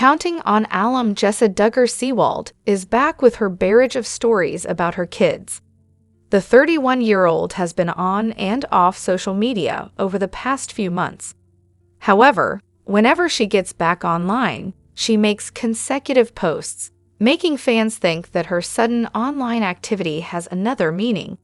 Counting on alum Jessa Duggar is back with her barrage of stories about her kids. The 31-year-old has been on and off social media over the past few months. However, whenever she gets back online, she makes consecutive posts, making fans think that her sudden online activity has another meaning.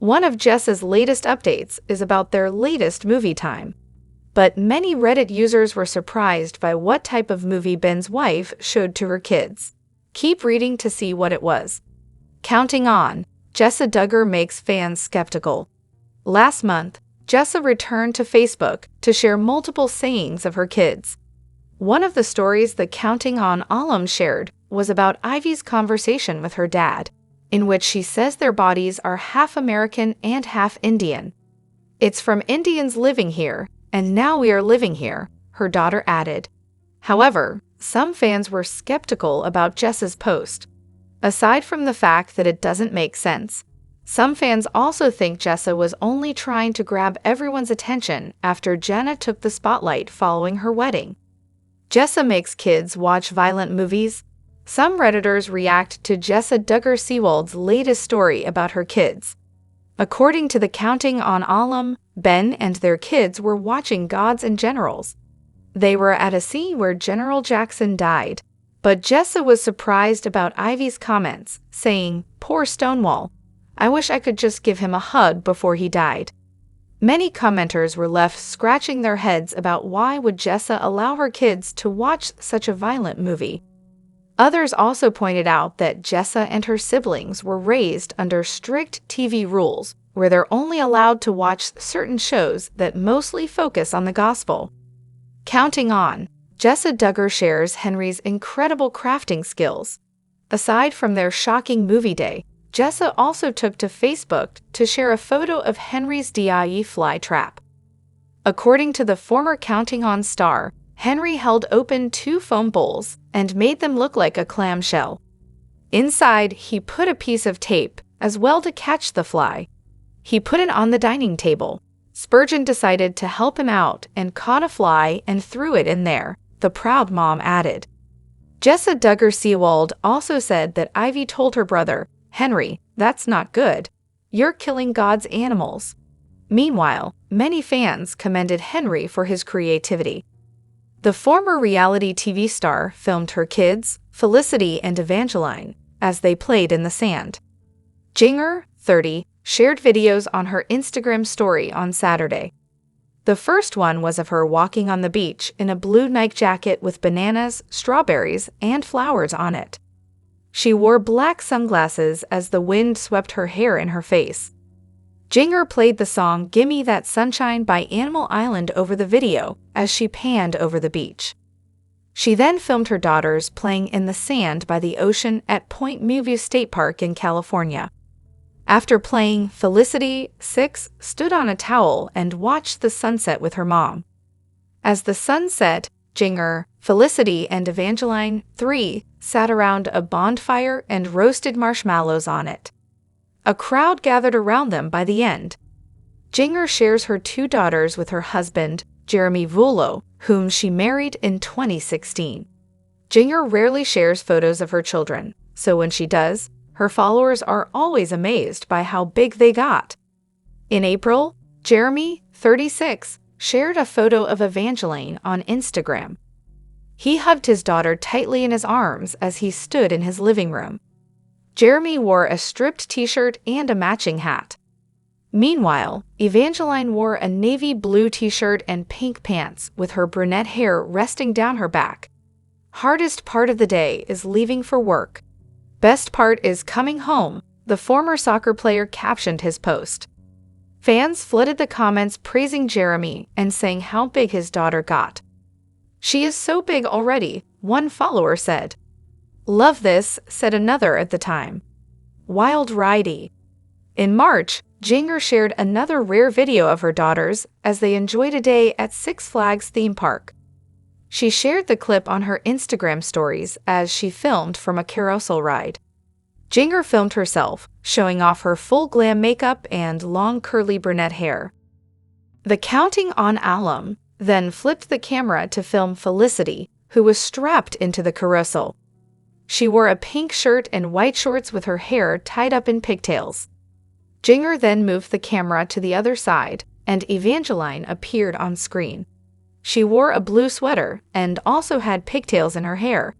One of Jessa's latest updates is about their latest movie time. But many Reddit users were surprised by what type of movie Ben's wife showed to her kids. Keep reading to see what it was. Counting on, Jessa Duggar makes fans skeptical. Last month, Jessa returned to Facebook to share multiple sayings of her kids. One of the stories that Counting on alum shared was about Ivy's conversation with her dad, in which she says their bodies are half American and half Indian. "It's from Indians living here, and now we are living here," her daughter added. However, some fans were skeptical about Jessa's post. Aside from the fact that it doesn't make sense, some fans also think Jessa was only trying to grab everyone's attention after Jana took the spotlight following her wedding. Jessa makes kids watch violent movies. Some Redditors react to Jessa Duggar's latest story about her kids. According to the Counting on alum, Ben and their kids were watching Gods and Generals. They were at a scene where General Jackson died, but Jessa was surprised about Ivy's comments, saying, "Poor Stonewall. I wish I could just give him a hug before he died." Many commenters were left scratching their heads about why would Jessa allow her kids to watch such a violent movie. Others also pointed out that Jessa and her siblings were raised under strict TV rules, where they're only allowed to watch certain shows that mostly focus on the gospel. Counting on, Jessa Duggar shares Henry's incredible crafting skills. Aside from their shocking movie day, Jessa also took to Facebook to share a photo of Henry's DIY fly trap. According to the former Counting on star, Henry held open 2 foam bowls and made them look like a clamshell. Inside, he put a piece of tape as well to catch the fly. He put it on the dining table. Spurgeon decided to help him out and caught a fly and threw it in there, the proud mom added. Jessa Duggar also said that Ivy told her brother, "Henry, that's not good. You're killing God's animals." Meanwhile, many fans commended Henry for his creativity. The former reality TV star filmed her kids, Felicity and Evangeline, as they played in the sand. Jinger, 30, shared videos on her Instagram story on Saturday. The first one was of her walking on the beach in a blue Nike jacket with bananas, strawberries, and flowers on it. She wore black sunglasses as the wind swept her hair in her face. Jinger played the song "Gimme That Sunshine" by Animal Island over the video as she panned over the beach. She then filmed her daughters playing in the sand by the ocean at Point Mewview State Park in California. After playing, Felicity, 6, stood on a towel and watched the sunset with her mom. As the sun set, Jinger, Felicity, and Evangeline, 3, sat around a bonfire and roasted marshmallows on it. A crowd gathered around them by the end. Jinger shares her 2 daughters with her husband, Jeremy Vullo, whom she married in 2016. Jinger rarely shares photos of her children, so when she does, her followers are always amazed by how big they got. In April, Jeremy, 36, shared a photo of Evangeline on Instagram. He hugged his daughter tightly in his arms as he stood in his living room. Jeremy wore a stripped t-shirt and a matching hat. Meanwhile, Evangeline wore a navy blue t-shirt and pink pants with her brunette hair resting down her back. "Hardest part of the day is leaving for work. Best part is coming home," the former soccer player captioned his post. Fans flooded the comments praising Jeremy and saying how big his daughter got. "She is so big already," one follower said. "Love this," said another at the time. "Wild ridey." In March, Jinger shared another rare video of her daughters as they enjoyed a day at Six Flags theme park. She shared the clip on her Instagram stories as she filmed from a carousel ride. Jinger filmed herself, showing off her full glam makeup and long curly brunette hair. The Counting on alum then flipped the camera to film Felicity, who was strapped into the carousel. She wore a pink shirt and white shorts with her hair tied up in pigtails. Jinger then moved the camera to the other side, and Evangeline appeared on screen. She wore a blue sweater and also had pigtails in her hair.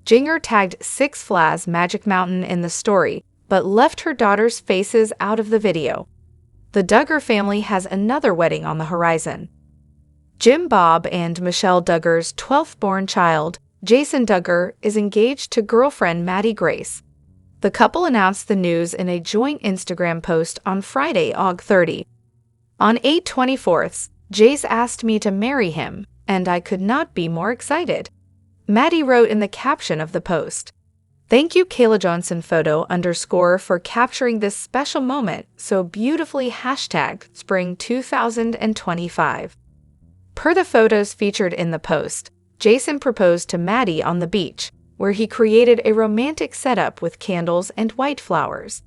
Jinger tagged Six Flags Magic Mountain in the story, but left her daughter's faces out of the video. The Duggar family has another wedding on the horizon. Jim Bob and Michelle Duggar's 12th born child, Jason Duggar, is engaged to girlfriend Maddie Grace. The couple announced the news in a joint Instagram post on Friday, August 30. On 8/24, Jace asked me to marry him, and I could not be more excited. Maddie wrote in the caption of the post, "Thank you Kayla Johnson Photo _ for capturing this special moment so beautifully #spring 2025. Per the photos featured in the post, Jason proposed to Maddie on the beach, where he created a romantic setup with candles and white flowers.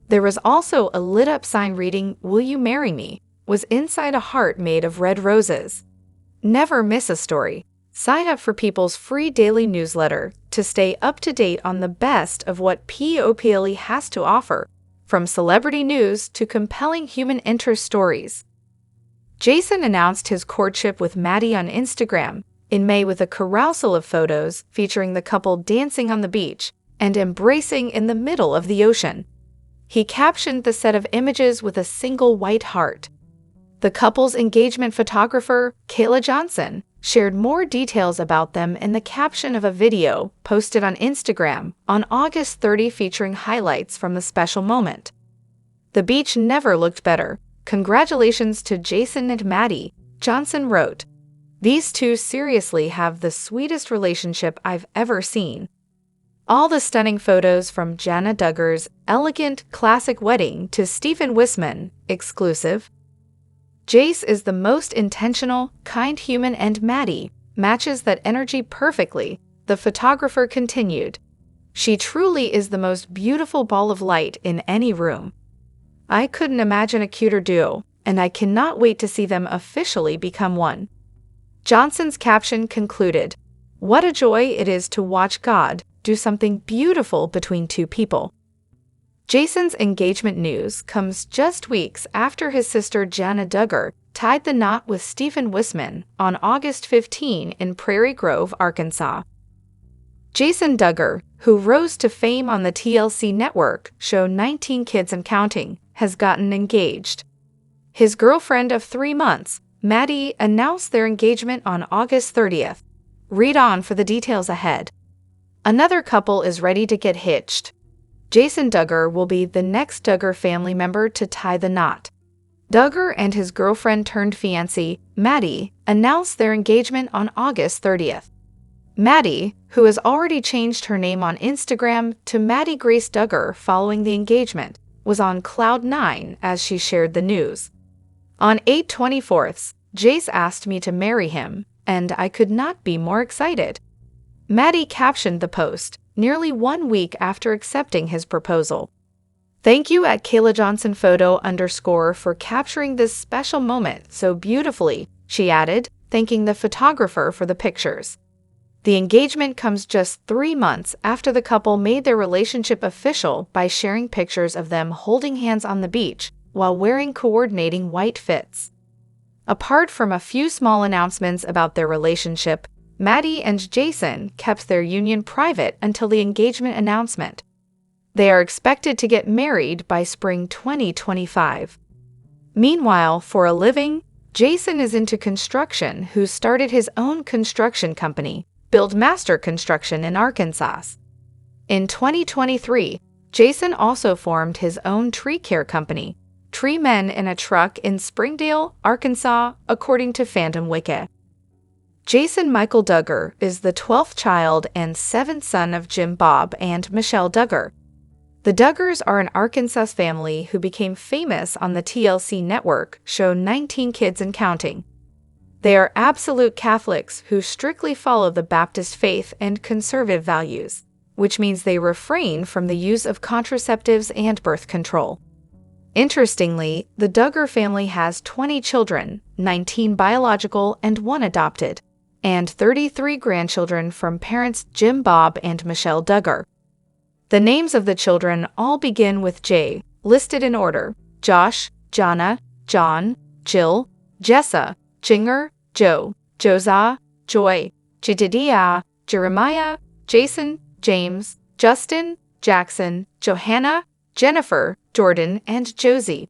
There was also a lit-up sign reading, "Will you marry me?" was inside a heart made of red roses. Never miss a story. Sign up for People's free daily newsletter to stay up to date on the best of what POPLE has to offer, from celebrity news to compelling human interest stories. Jason announced his courtship with Maddie on Instagram in May with a carousel of photos featuring the couple dancing on the beach and embracing in the middle of the ocean. He captioned the set of images with a single white heart. The couple's engagement photographer, Kayla Johnson, shared more details about them in the caption of a video posted on Instagram on August 30 featuring highlights from the special moment. "The beach never looked better. Congratulations to Jason and Maddie," Johnson wrote. "These two seriously have the sweetest relationship I've ever seen." All the stunning photos from Jana Duggar's elegant, classic wedding to Stephen Wisman, exclusive. Jace is the most intentional, kind human, and Maddie matches that energy perfectly, the photographer continued. "She truly is the most beautiful ball of light in any room. I couldn't imagine a cuter duo, and I cannot wait to see them officially become one." Johnson's caption concluded, "What a joy it is to watch God do something beautiful between two people." Jason's engagement news comes just weeks after his sister Jana Duggar tied the knot with Stephen Wisman on August 15 in Prairie Grove, Arkansas. Jason Duggar, who rose to fame on the TLC network show 19 Kids and Counting, has gotten engaged. His girlfriend of 3 months, Maddie, announced their engagement on August 30th. Read on for the details ahead. Another couple is ready to get hitched. Jason Duggar will be the next Duggar family member to tie the knot. Duggar and his girlfriend-turned-fiancée, Maddie, announced their engagement on August 30th. Maddie, who has already changed her name on Instagram to Maddie Grace Duggar following the engagement, was on cloud 9 as she shared the news. On 8/24, Jace asked me to marry him, and I could not be more excited. Maddie captioned the post, nearly 1 week after accepting his proposal. "Thank you at Kayla Johnson Photo _ for capturing this special moment so beautifully," she added, thanking the photographer for the pictures. The engagement comes just 3 months after the couple made their relationship official by sharing pictures of them holding hands on the beach while wearing coordinating white fits. Apart from a few small announcements about their relationship, Maddie and Jason kept their union private until the engagement announcement. They are expected to get married by spring 2025. Meanwhile, for a living, Jason is into construction, who started his own construction company, Build Master Construction in Arkansas. In 2023, Jason also formed his own tree care company, Tree Men in a Truck in Springdale, Arkansas, according to Fandom Wiki. Jason Michael Duggar is the 12th child and 7th son of Jim Bob and Michelle Duggar. The Duggars are an Arkansas family who became famous on the TLC network show 19 Kids and Counting. They are absolute Catholics who strictly follow the Baptist faith and conservative values, which means they refrain from the use of contraceptives and birth control. Interestingly, the Duggar family has 20 children, 19 biological and 1 adopted. and 33 grandchildren from parents Jim Bob and Michelle Duggar. The names of the children all begin with J, listed in order: Josh, Jana, John, Jill, Jessa, Jinger, Joe, Josiah, Joy, Jedediah, Jeremiah, Jason, James, Justin, Jackson, Johanna, Jennifer, Jordan, and Josie.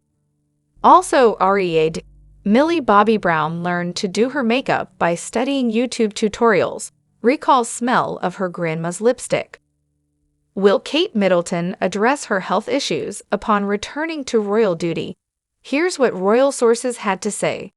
Also REA'd, Millie Bobby Brown learned to do her makeup by studying YouTube tutorials, recalls smell of her grandma's lipstick. Will Kate Middleton address her health issues upon returning to royal duty? Here's what royal sources had to say.